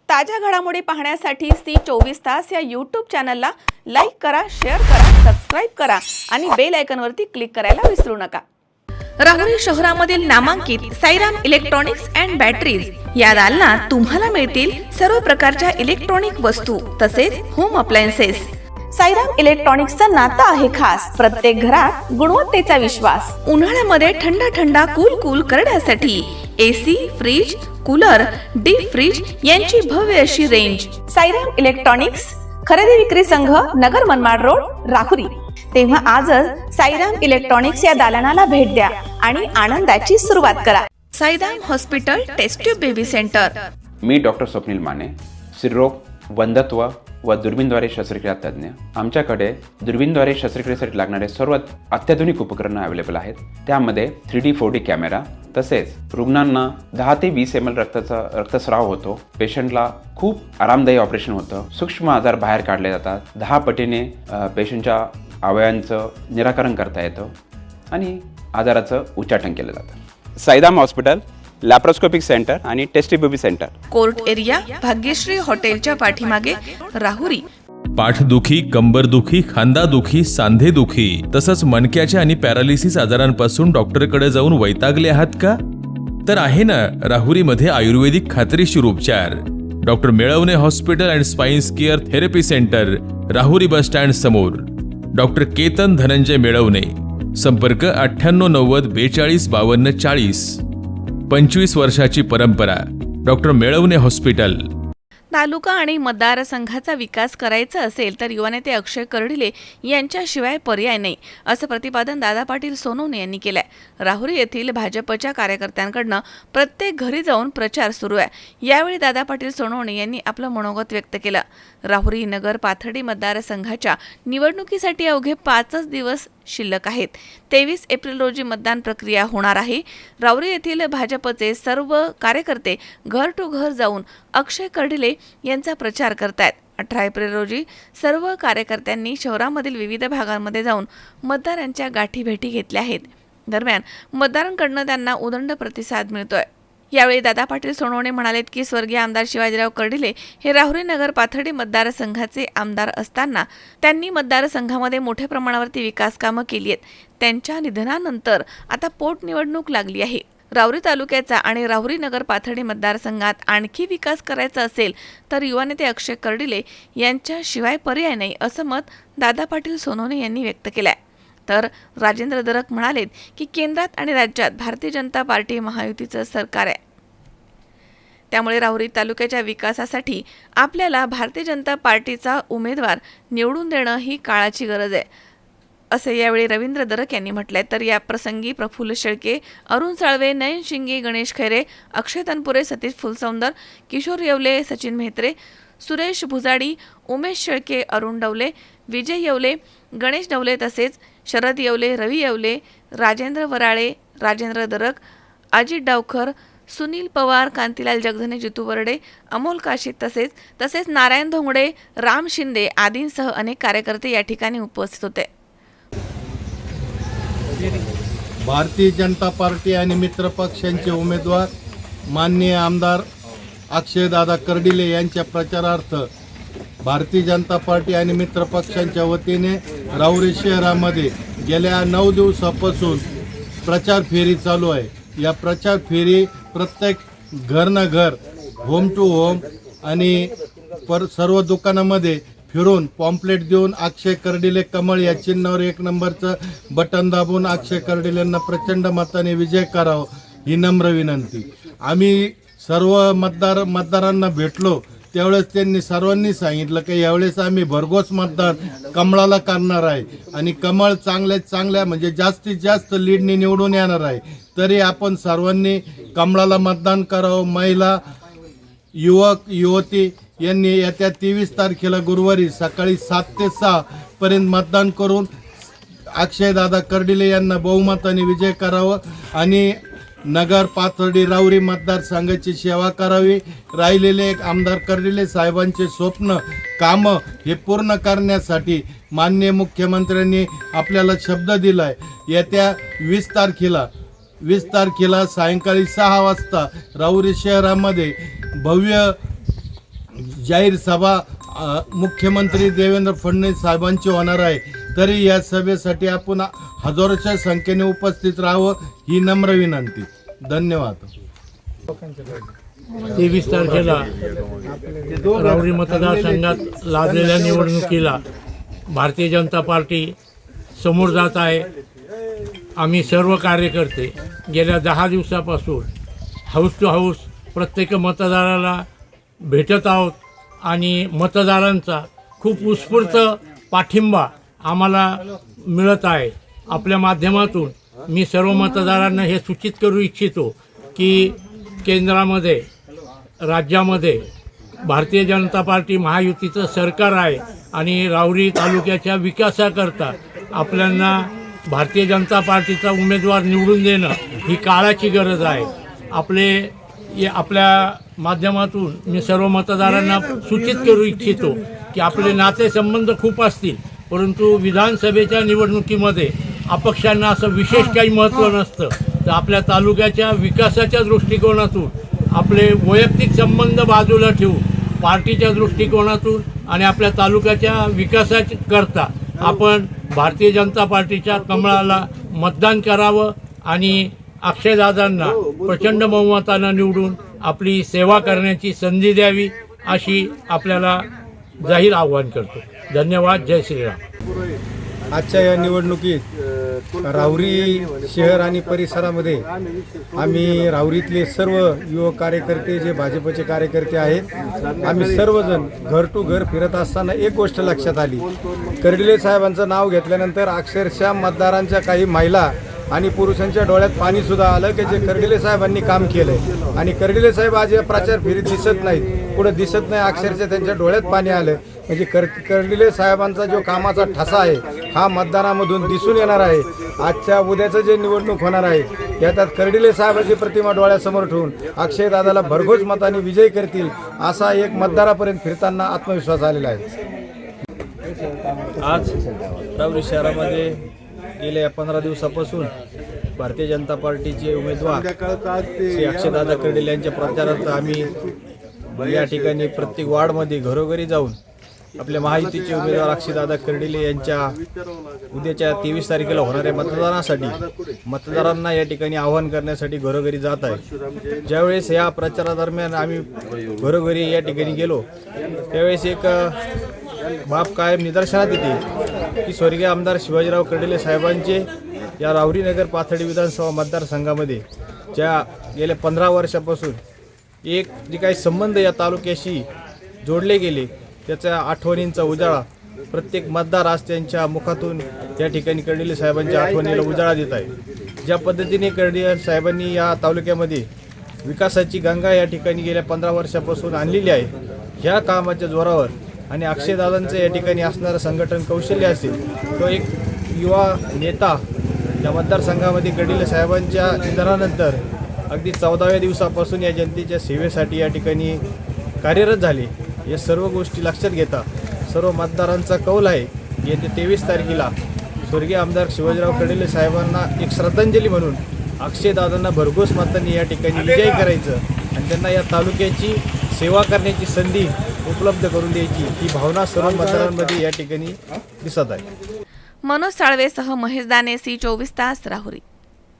ताज्या घडामोडी पाहण्यासाठी सी24 तास या यूट्यूब चॅनलला लाईक करा, शेअर करा, सबस्क्राईब करा आणि बेल आयकॉनवरती क्लिक करायला विसरू नका। राहुरी शहरामधील नामांकित साईराम इलेक्ट्रॉनिक्स अँड बॅटरीज या दालनात तुम्हाला मिळतील सर्व प्रकारच्या इलेक्ट्रॉनिक वस्तू तसेच होम अप्लायन्सेस। साईराम इलेक्ट्रॉनिक्सचं नातं आहे खास, प्रत्येक घरात गुणवत्तेचा विश्वास। उन्हाळ्यामध्ये थंड कूल करण्यासाठी AC, fridge, cooler, deep freeze यांची भव्य अशी रेंज। साईराम इलेक्ट्रॉनिक्स खरेदी विक्री संघ, नगर मनमाड रोड, राहुरी। तेव्हा आजच साईराम इलेक्ट्रॉनिक्स या दालनाला भेट द्या आणि आनंदाची सुरुवात करा। Sairam hospital test tube baby centre. मी डॉक्टर स्वप्नील माने, स्त्रीरोग, वंध्यत्व व दुर्बीणद्वारे शस्त्रक्रिया तज्ञ। आमच्याकडे दुर्बीणद्वारे शस्त्रक्रियेसाठी लागणारे सर्व अत्याधुनिक उपकरणं अवेलेबल आहेत। त्यामध्ये 3D 4D कॅमेरा, तसेच रुग्णांना 10 ते 20 ml रक्तस्राव होतो। पेशंटला खूप आरामदायी ऑपरेशन होतं। सूक्ष्म आजार बाहेर काढले जातात। 10 पटीने पेशंटच्या अवयवांचं निराकरण करता येतं आणि आजाराचं उच्चाटन केलं जातं। साईराम हॉस्पिटल, लॅप्रोस्कोपिक सेंटर आणि test baby centre, court area, Bhagyashree हॉटेलच्या पाठीमागे, राहुरी। पाठदुखी, कंबरदुखी, खांदादुखी, सांधेदुखी तसंच मणक्याच्या आणि पॅरालिसिस आजारांपासून डॉक्टरकडे जाऊन वैतागले आहात का? तर आहे ना राहुरीमध्ये आयुर्वेदिक खात्रीशीर उपचार। Doctor Melavane hospital and spine care therapy centre, Rahuri bus stand समोर। डॉक्टर केतन धनंजय मेळवणे, संपर्क 9890 42 52 40। 25 वर्षाची परंपरा, डॉक्टर मेळवणे हॉस्पिटल। तालुका आणि मतदारसंघाचा विकास करायचा असेल तर युवा नेते अक्षय कर्डिले यांच्याशिवाय पर्याय नाही, असं प्रतिपादन दादा पाटील सोनवणे यांनी केलंय। राहुरी येथील भाजपच्या कार्यकर्त्यांकडनं प्रत्येक घरी जाऊन प्रचार सुरू आहे। यावेळी दादा पाटील सोनवणे यांनी आपलं मनोगत व्यक्त केलं। राहुरी नगर पाथर्डी मतदारसंघाच्या निवडणुकीसाठी अवघे 5 दिवस शिल्लक आहेत। 23 एप्रिल रोजी मतदान प्रक्रिया होणार आहे। राहुरी येथील भाजपचे सर्व कार्यकर्ते घर टू घर जाऊन अक्षय कर्डिले यांचा प्रचार करतायत। 18 एप्रिल रोजी सर्व कार्यकर्त्यांनी शहरामधील विविध भागांमध्ये जाऊन मतदारांच्या गाठी भेटी घेतल्या आहेत। दरम्यान मतदारांकडून त्यांना उदंड प्रतिसाद मिळतोय। यावेळी दादा पाटील सोनवणे म्हणालेत की स्वर्गीय आमदार शिवाजीराव कर्डिले हे राहुरी नगर पाथर्डी मतदारसंघाचे आमदार असताना त्यांनी मतदारसंघामध्ये मोठ्या प्रमाणावरती विकास कामं केली आहेत। त्यांच्या निधनानंतर आता पोटनिवडणूक लागली आहे। राहुरी तालुक्याचा आणि राहुरी नगर पाथर्डी मतदारसंघात आणखी विकास करायचा असेल तर युवा नेते अक्षय कर्डिले यांच्याशिवाय पर्याय नाही, असं मत दादा पाटील सोनवणे यांनी व्यक्त केलंय। तर राजेंद्र दरक म्हणालेत की केंद्रात आणि राज्यात भारतीय जनता पार्टी महायुतीचं सरकार आहे, त्यामुळे राहुरी तालुक्याच्या विकासासाठी आपल्याला भारतीय जनता पार्टीचा उमेदवार निवडून देणं ही काळाची गरज आहे, असे यावेळी रवींद्र दरक यांनी म्हटलंय। तर या प्रसंगी प्रफुल्ल शेळके, अरुण साळवे, नयन शिंगे, गणेश खैरे, अक्षय तनपुरे, सतीश फुलसौंदर, किशोर येवले, सचिन म्हेत्रे, सुरेश भुजाडी, उमेश शेळके, अरुण डवले, विजय येवले, गणेश डवले तसेच शरद येवले, रवी येवले, राजेंद्र वराळे, राजेंद्र दरक, अजित डावखर, सुनील पवार, कांतीलाल जगधने, जितू वरडे, अमोल काशीत तसेच नारायण धोंगडे, राम शिंदे आदींसह अनेक कार्यकर्ते या ठिकाणी उपस्थित होते। भारतीय जनता पार्टी आणि मित्र पक्षांचे उमेदवार माननीय आमदार अक्षयदादा कर्डिले यांच्या प्रचारार्थ भारतीय जनता पार्टी आणि मित्र पक्षांच्या वतीने राहुरी शहरामध्ये गेल्या 9 दिवसापासून प्रचार फेरी चालू आहे। या प्रचार फेरी प्रत्येक घर न घर, होम टू होम आणि सर्व दुकानामध्ये फिरून पॉम्पलेट देऊन अक्षय कर्डिले कमळ या चिन्हावर 1 नंबरचं बटन दाबून अक्षय कर्डिलेंना प्रचंड मताने विजय करावा ही नम्र विनंती। आम्ही सर्व मतदारांना भेटलो त्यावेळेस त्यांनी सर्वांनी सांगितलं की यावेळेस आम्ही भरघोस मतदान कमळाला करणार आहे आणि कमळ चांगल्या म्हणजे जास्तीत जास्त लीडने निवडून येणार आहे। तरी आपण सर्वांनी कमळाला मतदान करावं। महिला, युवक, युवती यांनी येत्या 23 तारखेला गुरुवारी सकाळी 7 ते 6 पर्यंत मतदान करून अक्षयदादा कर्डिले यांना बहुमताने विजय करावं आणि नगर पाथर्डी राहुरी मतदारसंघाची सेवा करावी। राहिलेले एक आमदार कर्डिले साहेबांचे स्वप्न कामं हे पूर्ण करण्यासाठी माननीय मुख्यमंत्र्यांनी आपल्याला शब्द दिलाय। येत्या 20 तारखेला सायंकाळी 6 वाजता राहुरी शहरामध्ये भव्य जाहीर सभा मुख्यमंत्री देवेंद्र फडणवीस साहेबांची होणार आहे, तरी या सभेसाठी आपण हजारोच्या संख्येने उपस्थित राहावं ही नम्र विनंती. धन्यवाद. 23 तारखेला राहुरी मतदारसंघात लादलेल्या निवडणुकीला भारतीय जनता पार्टी समोर जात आहे. आम्ही सर्व कार्यकर्ते गेल्या 10 दिवसापासून हाऊस टू हाऊस प्रत्येक मतदाराला भेटत आहोत आणि मतदारांचा खूप उत्स्फूर्त पाठिंबा आम्हाला मिळत आहे. आपल्या माध्यमातून मी सर्व मतदारांना हे सूचित करू इच्छितो की केंद्रामध्ये राज्यामध्ये भारतीय जनता पार्टी महायुतीचं सरकार आहे आणि राहुरी तालुक्याच्या विकासाकरता आपल्याला भारतीय जनता पार्टीचा उमेदवार निवडून देणं ही काळाची गरज आहे. आपल्या माध्यमातून मी सर्व मतदारांना सूचित करू इच्छितो की आपले नातेसंबंध खूप असतील, परंतु विधानसभेच्या निवडणुकीमध्ये अपक्षांना असं विशेष काही महत्त्व नसतं. तर आपल्या तालुक्याच्या विकासाच्या दृष्टिकोनातून आपले वैयक्तिक संबंध बाजूला ठेवून पार्टीच्या दृष्टिकोनातून आणि आपल्या तालुक्याच्या विकासाकरता आपण भारतीय जनता पार्टीच्या कमळाला मतदान करावं आणि अक्षयदादांना प्रचंड बहुमतानं निवडून आपली सेवा करण्याची संधी द्यावी अशी आपल्याला जाहीर आवाहन करतो. धन्यवाद. जय श्रीराम. आजच्या या निवडणुकीत राहुरी शहर आणि परिसरामध्ये आम्ही राहुरीतले सर्व युवक कार्यकर्ते जे भाजपचे कार्यकर्ते आहेत, आम्ही सर्वजण घर टू घर फिरत असताना एक गोष्ट लक्षात आली. कर्डिले साहेबांचं नाव घेतल्यानंतर अक्षरशः मतदारांच्या काही महिला आणि पुरुषांच्या डोळ्यात पाणी सुद्धा आलं की जे कर्डिले साहेबांनी काम केलंय. आणि कर्डिले साहेब आज या प्रचार फेरीत दिसत नाहीत, पुढे दिसत नाही, अक्षरशः त्यांच्या डोळ्यात पाणी आलं. म्हणजे कर्डिले साहेबांचा जो कामाचा ठसा आहे हा मतदानामधून दिसून येणार आहे. आजच्या उद्याचं जे निवडणूक होणार आहे यात कर्डिले साहेबांची प्रतिमा डोळ्यासमोर ठेवून अक्षयदादाला भरघोस मताने विजय करतील असा एक मतदारापर्यंत फिरताना आत्मविश्वास आलेला आहे. आज राहुरी शहरामध्ये गेल्या 15 दिवसापासून भारतीय जनता पार्टीचे उमेदवार श्री अक्षयदादा कर्डिले यांच्या प्रचारार्थ आम्ही या ठिकाणी प्रत्येक वार्डमध्ये घरोघरी जाऊन आपल्या महायुतीचे उमेदवार अक्षयदादा कर्डिले यांच्या उद्याच्या 23 तारखेला होणाऱ्या मतदानासाठी मतदारांना या ठिकाणी आवाहन करण्यासाठी घरोघरी जात आहे. ज्यावेळेस या प्रचारादरम्यान आम्ही घरोघरी या ठिकाणी गेलो त्यावेळेस एक बाब कायम निदर्शनात येते की स्वर्गीय आमदार शिवाजीराव कर्डिले साहेबांचे या राहुरी नगर पाथर्डी विधानसभा मतदारसंघामध्ये ज्या गेल्या 15 वर्षापासून एक जे काही संबंध या तालुक्याशी जोडले गेले त्याच्या आठवणींचा उजाळा प्रत्येक मतदार आज त्यांच्या मुखातून या ठिकाणी कर्डिले साहेबांच्या आठवणीला उजाळा देत आहे. ज्या पद्धतीने कर्डिले साहेबांनी या तालुक्यामध्ये विकासाची गंगा या ठिकाणी गेल्या 15 वर्षापासून आणलेली आहे, ह्या कामाच्या जोरावर आणि अक्षयदादांचं या ठिकाणी असणारं संघटन कौशल्य असेल तो एक युवा नेता या मतदारसंघामध्ये कर्डिले साहेबांच्या निधनानंतर अगदी 14व्या दिवसापासून या जनतेच्या सेवेसाठी या ठिकाणी कार्यरत झाले. या सर्व गोष्टी लक्षात घेता सर्व मतदारांचा कौल आहे येत्या 23 तारखेला स्वर्गीय आमदार शिवाजीराव कर्डिले साहेबांना एक श्रद्धांजली म्हणून अक्षयदादांना भरघोस मतांनी या ठिकाणी विजयी करायचं आणि त्यांना या तालुक्याची सेवा करण्याची संधी उपलब्ध करून द्यायची ही भावना सर्व मतदारांमध्ये या ठिकाणी दिसत आहे. मनोज साळवेसह महेश दाने, सी 24 तास, राहुरी.